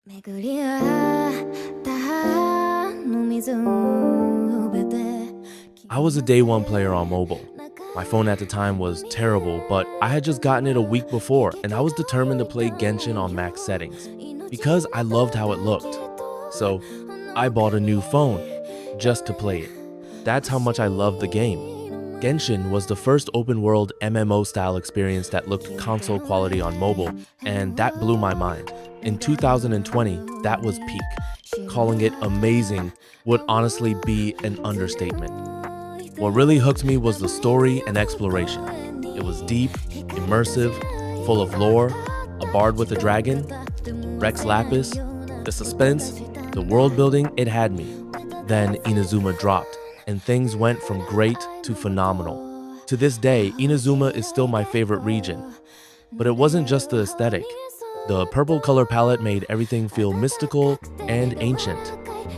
I was a day one player on mobile. My phone at the time was terrible, but I had just gotten it a week before and I was determined to play Genshin on max settings because I loved how it looked. So I bought a new phone just to play it. That's how much I loved the game. Genshin was the first open world MMO style experience that looked console quality on mobile, and that blew my mind. In 2020, that was peak. Calling it amazing would honestly be an understatement. What really hooked me was the story and exploration. It was deep, immersive, full of lore, a bard with a dragon, Rex Lapis, the suspense, the world building, it had me. Then Inazuma dropped, and things went from great to phenomenal. To this day, Inazuma is still my favorite region. But it wasn't just the aesthetic. The purple color palette made everything feel mystical and ancient.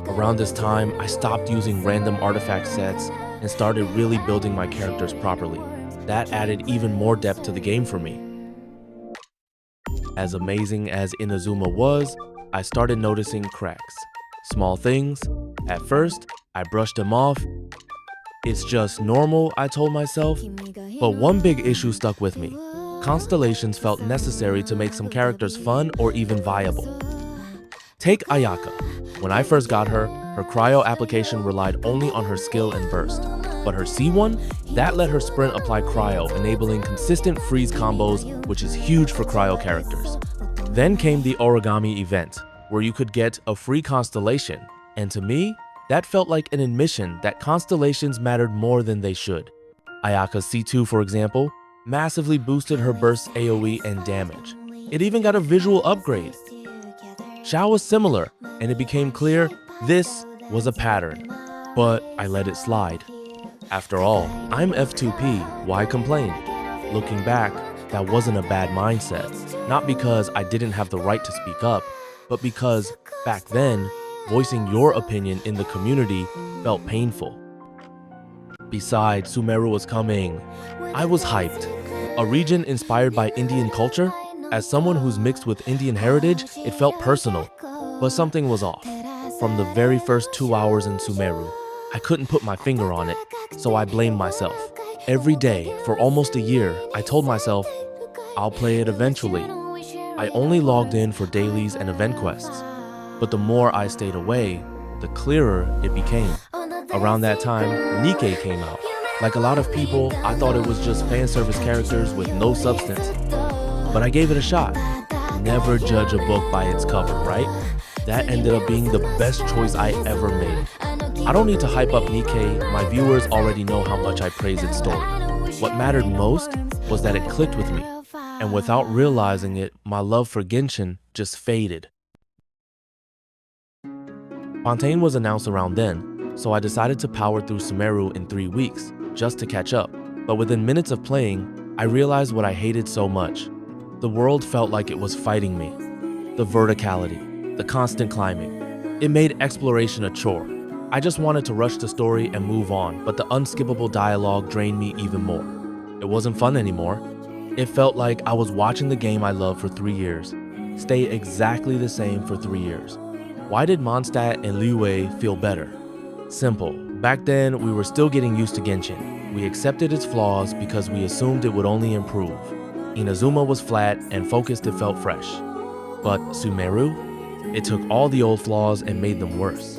Around this time, I stopped using random artifact sets and started really building my characters properly. That added even more depth to the game for me. As amazing as Inazuma was, I started noticing cracks. Small things. At first, I brushed them off. It's just normal, I told myself. But one big issue stuck with me. Constellations felt necessary to make some characters fun or even viable. Take Ayaka. When I first got her cryo application relied only on her skill and burst. But her C1, that let her sprint apply cryo, enabling consistent freeze combos, which is huge for cryo characters. Then came the origami event, where you could get a free constellation, and to me, that felt like an admission that constellations mattered more than they should. Ayaka's C2, for example, massively boosted her burst AoE and damage. It even got a visual upgrade. Xiao was similar, and it became clear this was a pattern, but I let it slide. After all, I'm F2P, why complain? Looking back, that wasn't a bad mindset, not because I didn't have the right to speak up, but because, back then, voicing your opinion in the community felt painful. Besides, Sumeru was coming. I was hyped. A region inspired by Indian culture? As someone who's mixed with Indian heritage, it felt personal. But something was off. From the very first 2 hours in Sumeru, I couldn't put my finger on it, so I blamed myself. Every day, for almost a year, I told myself, I'll play it eventually. I only logged in for dailies and event quests. But the more I stayed away, the clearer it became. Around that time, Nikke came out. Like a lot of people, I thought it was just fan service characters with no substance. But I gave it a shot. Never judge a book by its cover, right? That ended up being the best choice I ever made. I don't need to hype up Nikke, my viewers already know how much I praise its story. What mattered most was that it clicked with me. And without realizing it, my love for Genshin just faded. Fontaine was announced around then, so I decided to power through Sumeru in 3 weeks, just to catch up. But within minutes of playing, I realized what I hated so much. The world felt like it was fighting me. The verticality, the constant climbing. It made exploration a chore. I just wanted to rush the story and move on, but the unskippable dialogue drained me even more. It wasn't fun anymore. It felt like I was watching the game I loved for 3 years, stay exactly the same for 3 years. Why did Mondstadt and Liyue feel better? Simple. Back then, we were still getting used to Genshin. We accepted its flaws because we assumed it would only improve. Inazuma was flat and focused, it felt fresh. But Sumeru? It took all the old flaws and made them worse.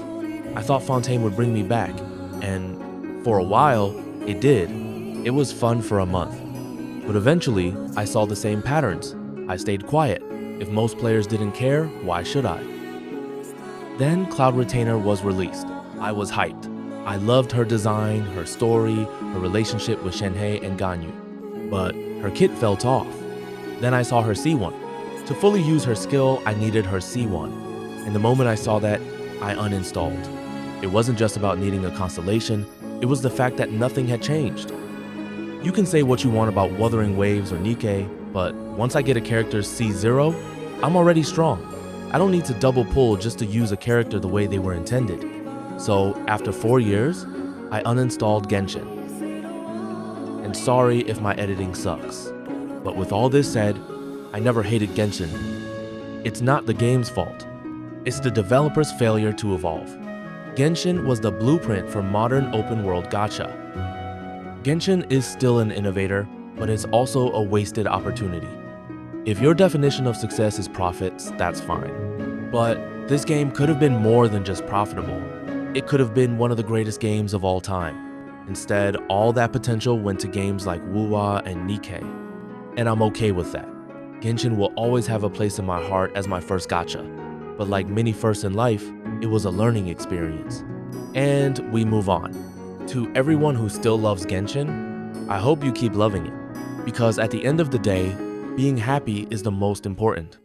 I thought Fontaine would bring me back, and for a while, it did. It was fun for a month. But eventually, I saw the same patterns. I stayed quiet. If most players didn't care, why should I? Then Cloud Retainer was released. I was hyped. I loved her design, her story, her relationship with Shenhei and Ganyu. But her kit felt off. Then I saw her C1. To fully use her skill, I needed her C1. And the moment I saw that, I uninstalled. It wasn't just about needing a constellation, it was the fact that nothing had changed. You can say what you want about Wuthering Waves or Nikke, but once I get a character's C0, I'm already strong. I don't need to double pull just to use a character the way they were intended. So after 4 years, I uninstalled Genshin. And sorry if my editing sucks. But with all this said, I never hated Genshin. It's not the game's fault. It's the developer's failure to evolve. Genshin was the blueprint for modern open-world gacha. Genshin is still an innovator, but it's also a wasted opportunity. If your definition of success is profits, that's fine. But this game could have been more than just profitable. It could have been one of the greatest games of all time. Instead, all that potential went to games like Wuwa and Nikkei. And I'm okay with that. Genshin will always have a place in my heart as my first gacha. But like many firsts in life, it was a learning experience. And we move on. To everyone who still loves Genshin, I hope you keep loving it. Because at the end of the day, being happy is the most important.